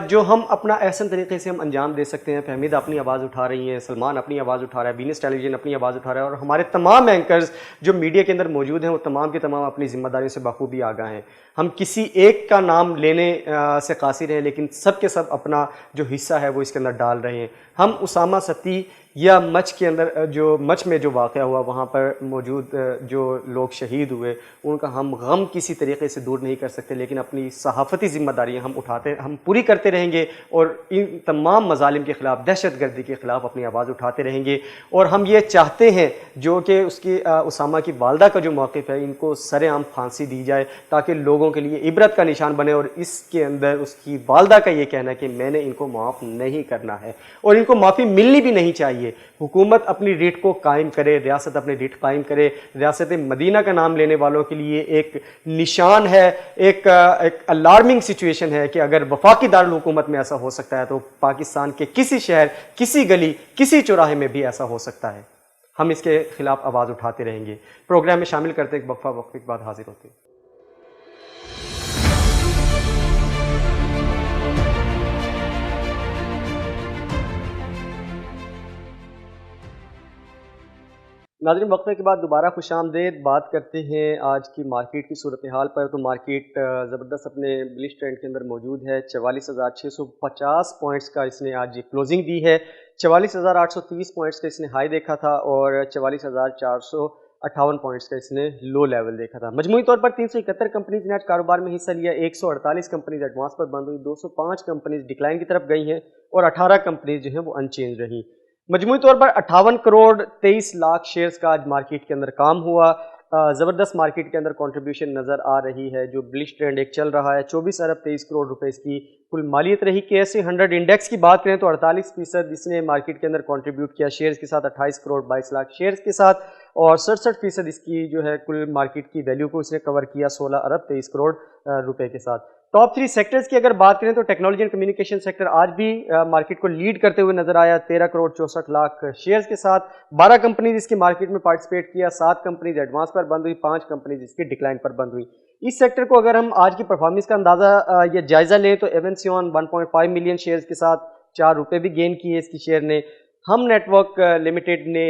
Speaker 1: जो हम अपना ऐसा तरीके से हम अंजाम दे सकते हैं। फहमीदा अपनी आवाज़ उठा रही हैं, सलमान अपनी आवाज़ उठा रहा है, बीनस टेलीविजन अपनी आवाज़ उठा रहा है, और हमारे तमाम एंकर्स जो मीडिया के अंदर मौजूद हैं वो तमाम के तमाम अपनी जिम्मेदारियों से बखूबी आगाह हैं। हम किसी एक का नाम लेने से कासिर हैं, लेकिन सब के सब अपना जो हिस्सा है वो इसके अंदर डाल रहे हैं। हम उसामा सती या मच के अंदर जो मच में जो वाक़या हुआ, वहाँ पर मौजूद जो लोग शहीद हुए, उनका हम गम किसी तरीके से दूर नहीं कर सकते, लेकिन अपनी सहाफ़ती ज़िम्मेदारियाँ हम पूरी करते रहेंगे, और इन तमाम मज़ालिम के ख़िलाफ़, दहशतगर्दी के ख़िलाफ़ अपनी आवाज़ उठाते रहेंगे। और हम ये चाहते हैं जो कि उसकी उसामा की वालदा का जो मौक़िफ़ है, इनको सरेआम फांसी दी जाए, ताकि लोगों के लिए इबरत का निशान बने। और इसके अंदर उसकी वालदा का ये कहना है कि मैंने इनको माफ़ नहीं करना है, और इनको माफ़ी मिलनी भी नहीं चाहिए। हुकूमत अपनी रीट को कायम करे, रियासत अपनी रीट कायम करे। रियासत मदीना का नाम लेने वालों के लिए एक निशान है, एक अलार्मिंग सिचुएशन है कि अगर वफाकी दारुल हुकूमत में ऐसा हो सकता है, तो पाकिस्तान के किसी शहर, किसी गली, किसी चौराहे में भी ऐसा हो सकता है। हम इसके खिलाफ आवाज़ उठाते रहेंगे। प्रोग्राम में शामिल करते एक वक्फे के बाद हाजिर होते हैं। नाज़रीन, वक्फे के बाद दोबारा खुशामदीद। बात करते हैं आज की मार्केट की सूरत हाल पर। तो मार्केट ज़बरदस्त अपने बुलिश ट्रेंड के अंदर मौजूद है। 44,650 पॉइंट्स का इसने आज क्लोजिंग दी है। 44,830 पॉइंट्स का इसने हाई देखा था, और 44,458 पॉइंट्स का इसने लो लेवल देखा था। मजमूई तौर पर 371 कंपनीज ने आज कारोबार में हिस्सा लिया। 148 कंपनीज एडवांस पर बंद हुई, 205 कंपनीज डिक्लाइन की तरफ गई हैं, और 18 कंपनीज जो हैं वो अनचेंज रही। मजमूई तौर पर 58 करोड़ 23 लाख शेयर्स का आज मार्केट के अंदर काम हुआ। ज़बरदस्त मार्केट के अंदर कंट्रीब्यूशन नज़र आ रही है। जो बुलिश ट्रेंड एक चल रहा है, 24 अरब 23 करोड़ रुपए की कुल मालियत रही। KSE 100 इंडेक्स की बात करें तो 48% इसने मार्केट के अंदर कंट्रीब्यूट किया शेयर्स के साथ, 28 करोड़ 22 लाख शेयर्स के साथ, और 67% इसकी जो है कुल मार्केट की वैल्यू को इसने कवर किया 16 अरब 23 करोड़ रुपए के साथ। टॉप 3 सेक्टर्स की अगर बात करें तो टेक्नोलॉजी एंड कम्युनिकेशन सेक्टर आज भी मार्केट को लीड करते हुए नजर आया 13 करोड़ 64 लाख शेयर्स के साथ। 12 कंपनीज इसके मार्केट में पार्टिसिपेट किया, 7 कंपनीज एडवांस पर बंद हुई, 5 कंपनीज इसके डिक्लाइन पर बंद हुई। इस सेक्टर को अगर हम आज की परफॉर्मेंस का अंदाजा या जायजा लें तो एवेंसियन 1.5 मिलियन शेयर्स के साथ 4 रुपए भी गेन किए इसकी शेयर ने। हम नेटवर्क लिमिटेड ने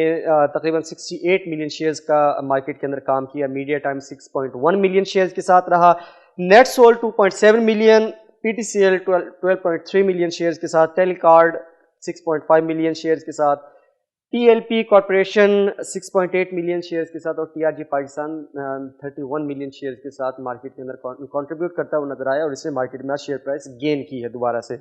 Speaker 1: तकरीबन 68 मिलियन शेयर्स का मार्केट के अंदर काम किया। मीडिया टाइम 6.1 मिलियन शेयर्स के साथ रहा। NetSol 2.7 million, PTCL 12.3 million shares के साथ, टेलीकार्ड 6.5 मिलियन शेयर्स के साथ, TLP कॉर्पोरेशन 6.8 मिलियन शेयर्स के साथ, और TRG पाकिस्तान 31 मिलियन शेयर्स के साथ मार्केट के अंदर कंट्रीब्यूट करता हुआ नजर आया, और इसने मार्केट में शेयर प्राइस गेन की है दोबारा से।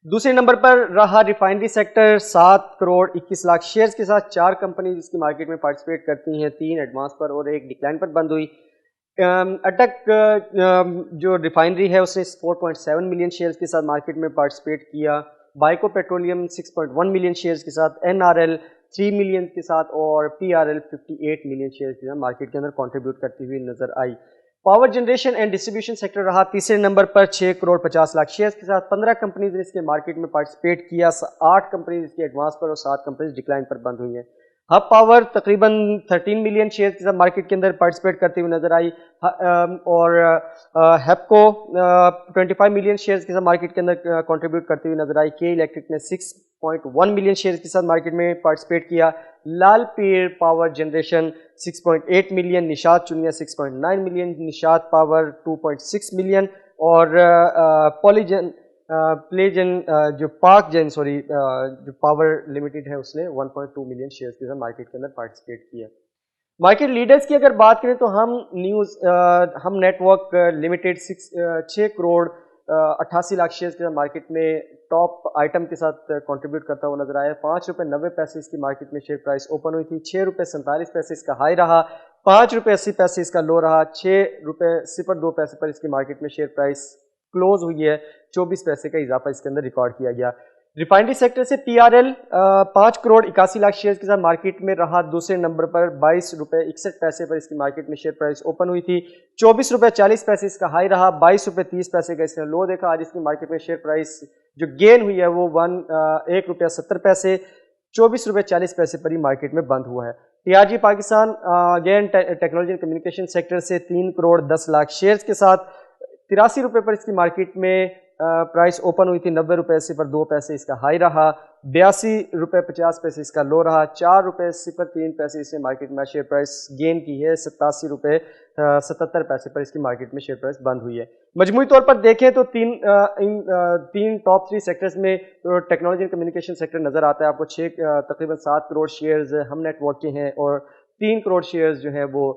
Speaker 1: दूसरे नंबर पर रहा refinery sector 7 crore 21 lakh shares के साथ। 4 कंपनी इसकी मार्केट में पार्टिसिपेट करती हैं, 3 एडवांस पर और 1 डिक्लाइन पर बंद हुई। अटक जो रिफाइनरी है उसने 4.7 मिलियन शेयर्स के साथ मार्केट में पार्टिसिपेट किया। बाइको पेट्रोलियम 6.1 मिलियन शेयर्स के साथ, NRL 3 मिलियन के साथ, और PRL 58 मिलियन शेयर्स के साथ मार्केट के अंदर कंट्रीब्यूट करती हुई नजर आई। Power generation and distribution sector रहा तीसरे नंबर पर 6 करोड़ 50 लाख शेयर्स के साथ। 15 कंपनीज ने इसके मार्केट में पार्टिसिपेट किया, 8 कंपनीज इसके एडवांस पर और 7 कंपनीज डिक्लाइन पर बंद हुई हैं। हब पावर तकरीबन 13 मिलियन शेयर्स के साथ मार्केट के अंदर पार्टिसिपेट करती हुई नजर आई, और हेपको 25 मिलियन शेयर्स के साथ मार्केट के अंदर कंट्रीब्यूट करती हुई नजर आई। के इलेक्ट्रिक ने 6.1 मिलियन शेयर्स के साथ मार्केट में पार्टिसिपेट किया। Lal Pir power generation 6.8 million, Nishat Chunian 6.9 million, Nishat power 2.6 million और पॉलीजन प्लेजन जो पाक जन जो पावर लिमिटेड है उसने 1.2 मिलियन शेयर्स के साथ मार्केट के अंदर पार्टिसिपेट किया। मार्केट लीडर्स की अगर बात करें तो हम network limited 6 crore 88 lakh shares के साथ मार्केट में टॉप आइटम के साथ कंट्रीब्यूट करता हुआ नजर आया। 5 रुपये 90 पैसे इसकी मार्केट में शेयर प्राइस ओपन हुई थी। 6 रुपये 47 पैसे इसका हाई रहा, 5 रुपये 80 पैसे इसका लो रहा, 6 रुपये 02 पैसे पर इसकी मार्केट में शेयर प्राइस क्लोज हुई है। 24 पैसे का इजाफा इसके अंदर रिकॉर्ड किया गया। रिफाइनरी सेक्टर से पीआरएल 5 करोड़ 81 लाख शेयर्स के साथ मार्केट में रहा दूसरे नंबर पर। 22 रुपये 61 पैसे पर इसकी मार्केट में शेयर प्राइस ओपन हुई थी। 24 रुपये 40 पैसे इसका हाई रहा, 22 रुपये 30 पैसे का इसने लो देखा। आज इसकी मार्केट में शेयर प्राइस जो गेन हुई है वो 1 रुपया 70 पैसे 24 रुपये 40 पैसे पर ही मार्केट में बंद हुआ है। TRG Pakistan again technology and communication sector से 3 करोड़ 10 लाख शेयर्स के साथ 83 रुपये पर इसकी मार्केट में प्राइस ओपन हुई थी। 90 रुपये पर 2 पैसे इसका हाई रहा, 82 रुपये 50 पैसे इसका लो रहा, 4 रुपये 03 पैसे इसने मार्केट में शेयर प्राइस गेन की है। 87 रुपये 77 पैसे पर इसकी मार्केट में शेयर प्राइस बंद हुई है। मजमूई तौर पर देखें तो तीन टॉप 3 सेक्टर्स में तो टेक्नोलॉजी एंड कम्युनिकेशन सेक्टर नजर आता है आपको। 6 तकरीबन 7 करोड़ शेयर्स हम नेटवर्क के हैं और 3 करोड़ शेयर्स जो है वो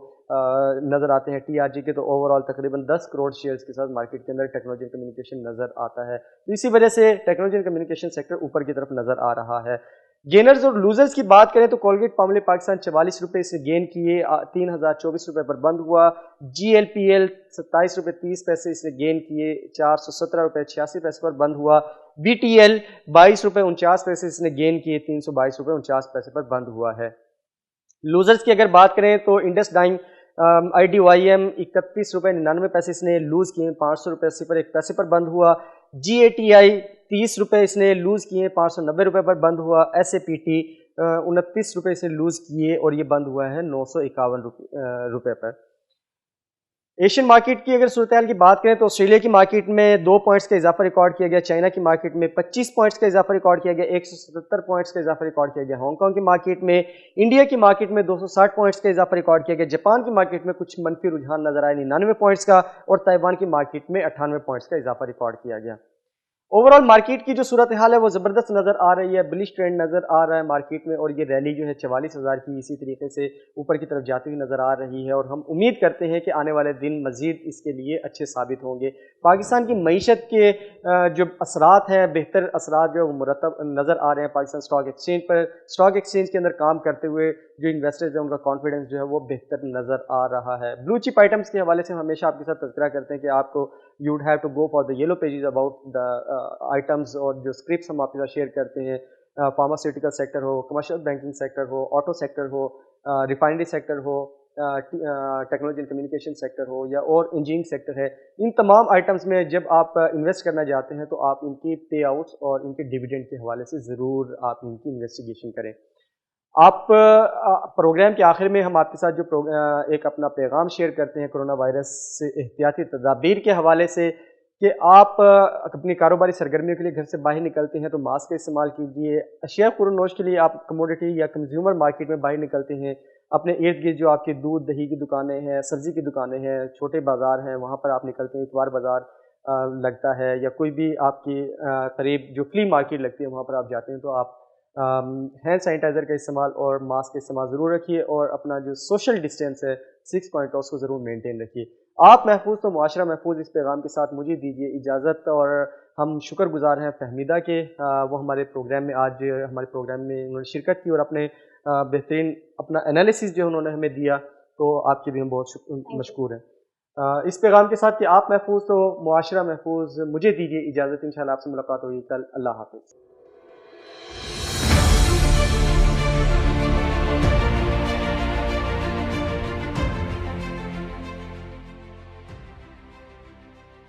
Speaker 1: नज़र आते हैं टीआरजी के। तो ओवरऑल तकरीबन 10 करोड़ शेयर्स के साथ मार्केट के अंदर टेक्नोलॉजी एंड कम्युनिकेशन नज़र आता है। तो इसी वजह से टेक्नोलॉजी एंड कम्युनिकेशन सेक्टर ऊपर की तरफ नज़र आ रहा है। गेनर्स और लूजर्स की बात करें तो कोलगेट पामोलिव पाकिस्तान 44 रुपये इसने गेन किए, 3024 रुपये पर बंद हुआ। GLPL 27 रुपये 30 पैसे इसने गेन किए, 417 रुपये 86 पैसे पर बंद हुआ। BTL 22 रुपये 49 पैसे इसने गेन किए, 322 रुपये 49 पैसे पर बंद हुआ है। लूजर्स की अगर बात करें तो इंडस डाइंग IDYM 31 रुपये 99 पैसे इसने लूज किए, 500 रुपये 1 पैसे पर बंद हुआ। GATI 30 रुपये इसने लूज किए, 590 रुपये पर बंद हुआ। SAPT 29 रुपये इसने लूज किए और ये बंद हुआ है 951 रुपये पर। एशियन मार्केट की अगर सूरत-ए-हाल की बात करें तो ऑस्ट्रेलिया की मार्केट में 2 पॉइंट्स का इजाफा रिकॉर्ड किया गया, चाइना की मार्केट में 25 पॉइंट्स का इजाफा रिकॉर्ड किया गया, 177 पॉइंट्स का इजाफा रिकॉर्ड किया गया हांगकांग की मार्केट में, इंडिया की मार्केट में 260 पॉइंट्स का इजाफा रिकॉर्ड किया गया, जापान की मार्केट में कुछ मनफी रुझान नजर आए 99 पॉइंट्स का और ताइवान की मार्केट में 98 पॉइंट्स का इजाफा रिकॉर्ड किया गया। ओवरऑल मार्केट की जो सूरत हाल है वो ज़बरदस्त नज़र आ रही है, बुलिश ट्रेंड नज़र आ रहा है मार्केट में और ये रैली जो है 44,000 की इसी तरीके से ऊपर की तरफ जाती हुई नज़र आ रही है और हम उम्मीद करते हैं कि आने वाले दिन मज़ीद इसके लिए अच्छे साबित होंगे। पाकिस्तान की मईशत के जो असरात हैं, बेहतर असरात जो मुरतब नज़र आ रहे हैं पाकिस्तान स्टॉक एक्सचेंज पर। स्टॉक एक्सचेंज के अंदर काम करते हुए जो इन्वेस्टर्स हैं उनका कॉन्फिडेंस जो है वो बेहतर नज़र आ रहा है। ब्लू चिप आइटम्स के हवाले से हम हमेशा आपके साथ तज़किरा करते हैं कि आपको you would have to go for the yellow pages about the items और जो स्क्रिप्ट्स हम आपके साथ शेयर करते हैं, फार्मास्यूटिकल सेक्टर हो, कमर्शियल बैंकिंग सेक्टर हो, ऑटो सेक्टर हो, रिफाइनरी सेक्टर हो, टेक्नोलॉजी एंड कम्युनिकेशन सेक्टर हो या और इंजीनियरिंग सेक्टर है, इन तमाम आइटम्स में जब आप इन्वेस्ट करना चाहते हैं तो आप इनकी पे आउट्स और इनके डिविडेंड के हवाले से ज़रूर आप इनकी इन्वेस्टिगेशन करें। आप प्रोग्राम के आखिर में हम आपके साथ जो एक अपना पैगाम शेयर करते हैं कोरोना वायरस से एहतियाती तदाबीर के हवाले से कि आप अपनी कारोबारी सरगर्मियों के लिए घर से बाहर निकलते हैं तो मास्क का इस्तेमाल कीजिए। अशिया फ़रोख्त के लिए आप कमोडिटी या कंज्यूमर मार्केट में बाहर निकलते हैं, अपने इर्द गिर्द जो आपके दूध दही की दुकानें हैं, सब्ज़ी की दुकानें हैं, छोटे बाज़ार हैं, वहाँ पर आप निकलते हैं, इतवार बाज़ार लगता है या कोई भी आपकी करीब जो फ्ली मार्केट लगती है वहाँ पर आप जाते हैं तो आप हैंड सैनिटाइज़र का इस्तेमाल और मास्क का इस्तेमाल ज़रूर रखिए और अपना जो सोशल डिस्टेंस है 6 पॉइंट उसको ज़रूर मेंटेन रखिए। आप महफूज तो मुआशरा महफूज, इस पैगाम के साथ मुझे दीजिए इजाज़त और हम शुक्रगुजार हैं फहमीदा के, वो हमारे प्रोग्राम में आज हमारे प्रोग्राम में उन्होंने शिरकत की और अपने बेहतरीन अपना एनालिसिस जो उन्होंने हमें दिया तो आपके भी हम बहुत मशकूर हैं। इस पैगाम के साथ कि आप महफूज तो मुआशरा महफूज, मुझे दीजिए इजाज़त, इंशाल्लाह आपसे मुलाकात होगी कल। अल्लाह हाफ़िज़।